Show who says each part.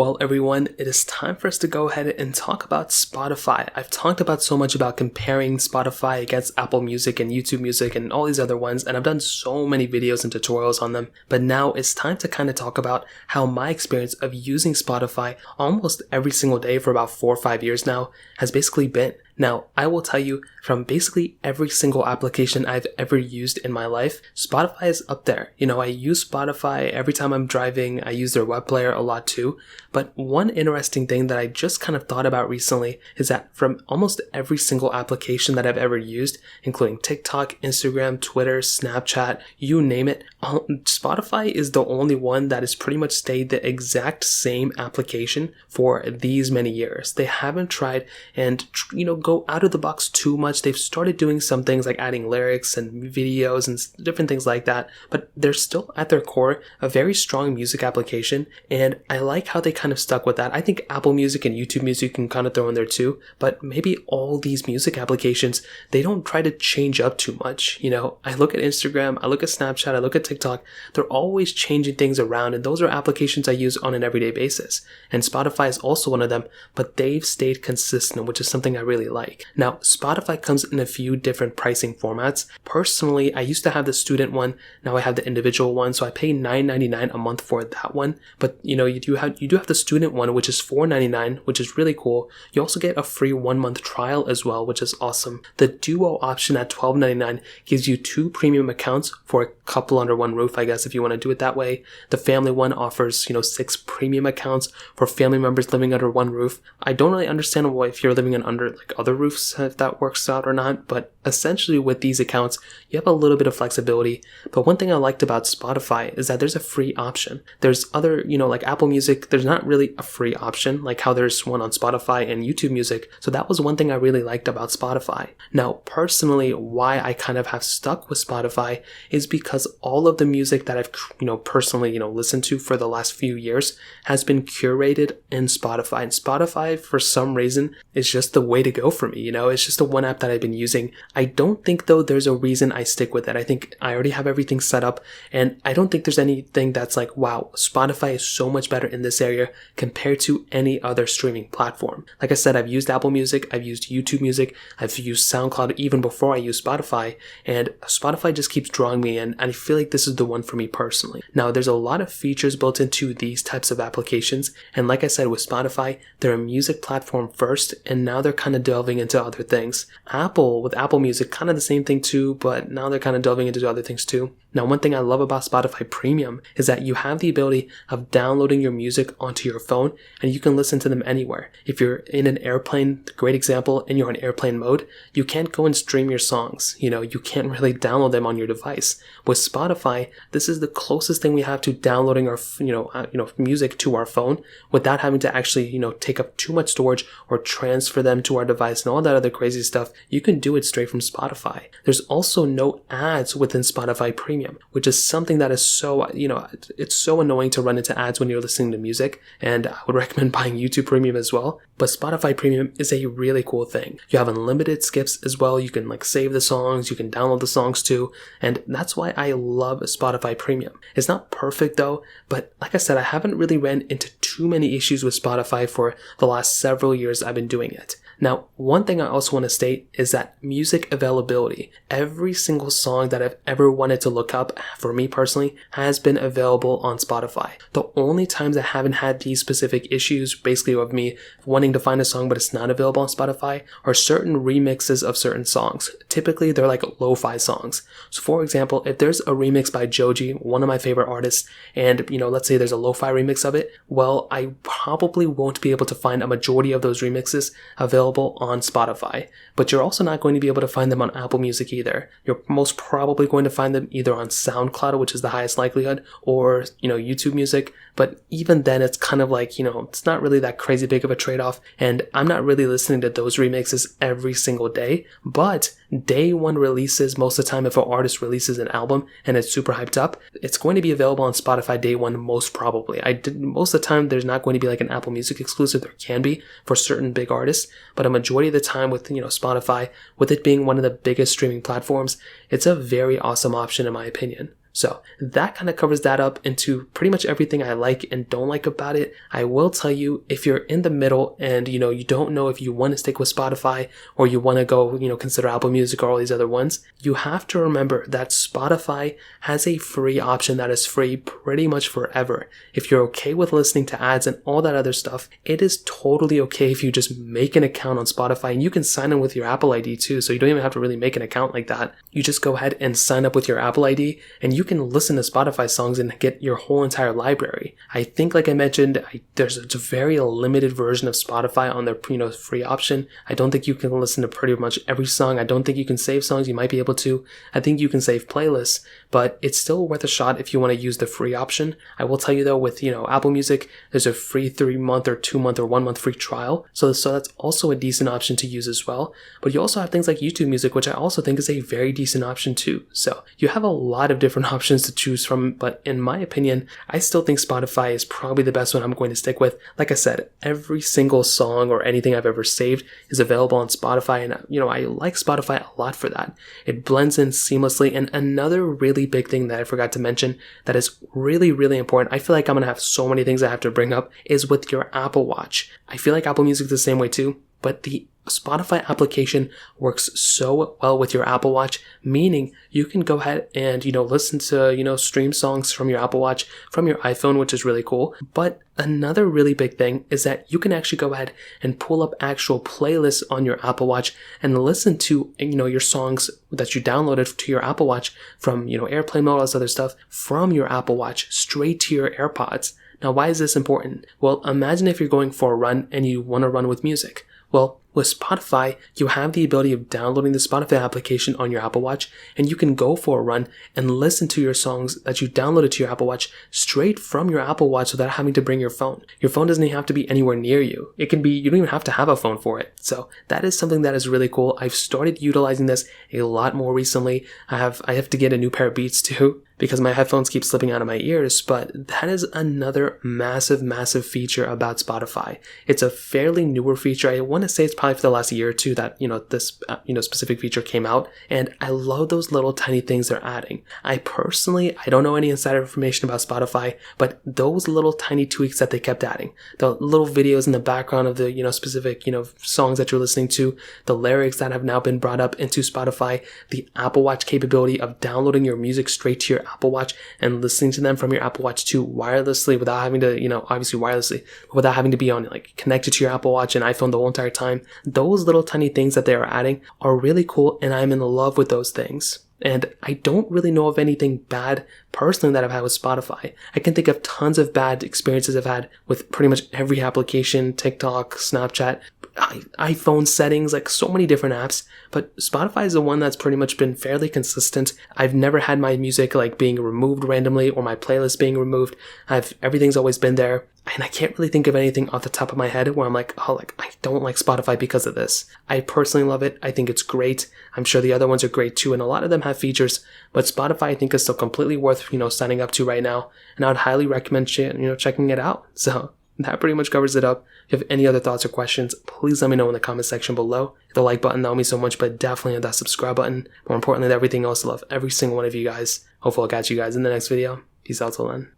Speaker 1: Well, everyone, it is time for us to go ahead and talk about Spotify. I've talked about so much about comparing Spotify against Apple Music and YouTube Music and all these other ones, and I've done so many videos and tutorials on them. But now it's time to kind of talk about how my experience of using Spotify almost every single day for about 4 or 5 years now has basically been. Now, I will tell you, from basically every single application I've ever used in my life, Spotify is up there. I use Spotify every time I'm driving. I use their web player a lot too. But one interesting thing that I just kind of thought about recently is that from almost every single application that I've ever used, including TikTok, Instagram, Twitter, Snapchat, you name it, Spotify is the only one that has pretty much stayed the exact same application for these many years. They haven't tried and, go out of the box too much. They've started doing some things like adding lyrics and videos and different things like that, but they're still at their core a very strong music application, and I like how they kind of stuck with that. I think Apple Music and YouTube Music can kind of throw in there too, but maybe all these music applications, they don't try to change up too much. I look at Instagram, I look at Snapchat, I look at TikTok, they're always changing things around, and those are applications I use on an everyday basis. And Spotify is also one of them, but they've stayed consistent, which is something I really like. Now, Spotify comes in a few different pricing formats. Personally, I used to have the student one, now I have the individual one, so I pay $9.99 a month for that one. But you do have the student one, which is $4.99, which is really cool. You also get a free 1-month trial as well, which is awesome. The duo option at $12.99 gives you 2 premium accounts for a couple under one roof, I guess, if you want to do it that way. The family one offers 6 premium accounts for family members living under one roof. I don't really understand why, if you're living under other roofs, if that works out or not, but essentially with these accounts you have a little bit of flexibility. But one thing I liked about Spotify is that there's a free option. There's other, like Apple Music, there's not really a free option like how there's one on Spotify and YouTube Music. So that was one thing I really liked about Spotify. Now, personally, why I kind of have stuck with Spotify is because all of the music that I've personally listened to for the last few years has been curated in Spotify, and Spotify for some reason is just the way to go for me. It's just the one app that I've been using. I don't think though there's a reason I stick with it. I think I already have everything set up, and I don't think there's anything that's like, wow, Spotify is so much better in this area compared to any other streaming platform. Like I said, I've used Apple Music, I've used YouTube Music, I've used SoundCloud even before I used Spotify, and Spotify just keeps drawing me in, and I feel like this is the one for me personally. Now, there's a lot of features built into these types of applications, and like I said, with Spotify, they're a music platform first, and now they're kind of delving into other things. With Apple Music, kind of the same thing too, but now they're kind of delving into other things too. Now, one thing I love about Spotify Premium is that you have the ability of downloading your music onto your phone, and you can listen to them anywhere. If you're in an airplane, great example, and you're on airplane mode, you can't go and stream your songs. You can't really download them on your device. With Spotify, this is the closest thing we have to downloading our, music to our phone without having to actually, take up too much storage or transfer them to our device and all that other crazy stuff. You can do it straight from Spotify. There's also no ads within Spotify Premium, which is something that is so, it's so annoying to run into ads when you're listening to music, and I would recommend buying YouTube Premium as well. But Spotify Premium is a really cool thing. You have unlimited skips as well. You can save the songs, you can download the songs too, and that's why I love Spotify Premium. It's not perfect though, but like I said, I haven't really ran into too many issues with Spotify for the last several years I've been doing it. Now, one thing I also want to state is that music availability. Every single song that I've ever wanted to look up, for me personally, has been available on Spotify. The only times I haven't had these specific issues, basically of me wanting to find a song but it's not available on Spotify, are certain remixes of certain songs. Typically, they're like lo-fi songs. So for example, if there's a remix by Joji, one of my favorite artists, and let's say there's a lo-fi remix of it, well, I probably won't be able to find a majority of those remixes available on Spotify, but you're also not going to be able to find them on Apple Music either. You're most probably going to find them either on SoundCloud, which is the highest likelihood, or YouTube Music. But even then, it's kind of like, it's not really that crazy big of a trade-off, and I'm not really listening to those remixes every single day. But day one releases, most of the time, if an artist releases an album and it's super hyped up, it's going to be available on Spotify day one, most probably. Most of the time, there's not going to be like an Apple Music exclusive. There can be for certain big artists, but a majority of the time with Spotify, with it being one of the biggest streaming platforms, it's a very awesome option in my opinion. So that kind of covers that up into pretty much everything I like and don't like about it. I will tell you, if you're in the middle and you don't know if you want to stick with Spotify or you want to go consider Apple Music or all these other ones, you have to remember that Spotify has a free option that is free pretty much forever. If you're okay with listening to ads and all that other stuff, it is totally okay if you just make an account on Spotify, and you can sign in with your Apple ID too, so you don't even have to really make an account like that. You just go ahead and sign up with your Apple ID and you can listen to Spotify songs and get your whole entire library. I think, like I mentioned, there's a very limited version of Spotify on their free option. I don't think you can listen to pretty much every song. I don't think you can save songs. You might be able to. I think you can save playlists, but it's still worth a shot if you want to use the free option. I will tell you though, with Apple Music, there's a free 3-month or 2-month or 1-month free trial, so that's also a decent option to use as well. But you also have things like YouTube Music, which I also think is a very decent option too. So you have a lot of different options to choose from, but in my opinion, I still think Spotify is probably the best one I'm going to stick with. Like I said, every single song or anything I've ever saved is available on Spotify, and I like Spotify a lot for that. It blends in seamlessly. And another really big thing that I forgot to mention that is really, really important, I feel like I'm going to have so many things I have to bring up, is with your Apple Watch. I feel like Apple Music is the same way too, but the Spotify application works so well with your Apple Watch, meaning you can go ahead and, listen to, stream songs from your Apple Watch from your iPhone, which is really cool. But another really big thing is that you can actually go ahead and pull up actual playlists on your Apple Watch and listen to, your songs that you downloaded to your Apple Watch from, airplane mode, all this other stuff from your Apple Watch straight to your AirPods. Now, why is this important? Well, imagine if you're going for a run and you want to run with music. Well, with Spotify, you have the ability of downloading the Spotify application on your Apple Watch, and you can go for a run and listen to your songs that you downloaded to your Apple Watch straight from your Apple Watch without having to bring your phone. Your phone doesn't even have to be anywhere near you. You don't even have to have a phone for it. So that is something that is really cool. I've started utilizing this a lot more recently. I have to get a new pair of Beats too, because my headphones keep slipping out of my ears, but that is another massive, massive feature about Spotify. It's a fairly newer feature. I want to say it's probably for the last year or two that, this, specific feature came out, and I love those little tiny things they're adding. I don't know any insider information about Spotify, but those little tiny tweaks that they kept adding, the little videos in the background of the, specific, songs that you're listening to, the lyrics that have now been brought up into Spotify, the Apple Watch capability of downloading your music straight to your Apple Watch and listening to them from your Apple Watch 2 wirelessly without having to, obviously wirelessly, without having to be on connected to your Apple Watch and iPhone the whole entire time. Those little tiny things that they are adding are really cool, and I'm in love with those things. And I don't really know of anything bad personally that I've had with Spotify. I can think of tons of bad experiences I've had with pretty much every application, TikTok, Snapchat, iPhone settings, so many different apps. But Spotify is the one that's pretty much been fairly consistent. I've never had my music being removed randomly or my playlist being removed. Everything's always been there. And I can't really think of anything off the top of my head where I'm I don't like Spotify because of this. I personally love it. I think it's great. I'm sure the other ones are great too, and a lot of them have features, but Spotify I think is still completely worth, signing up to right now. And I would highly recommend, checking it out. So that pretty much covers it up. If you have any other thoughts or questions, please let me know in the comment section below. Hit the like button, that would mean so much, but definitely hit that subscribe button. More importantly than everything else, I love every single one of you guys. Hopefully I'll catch you guys in the next video. Peace out till then.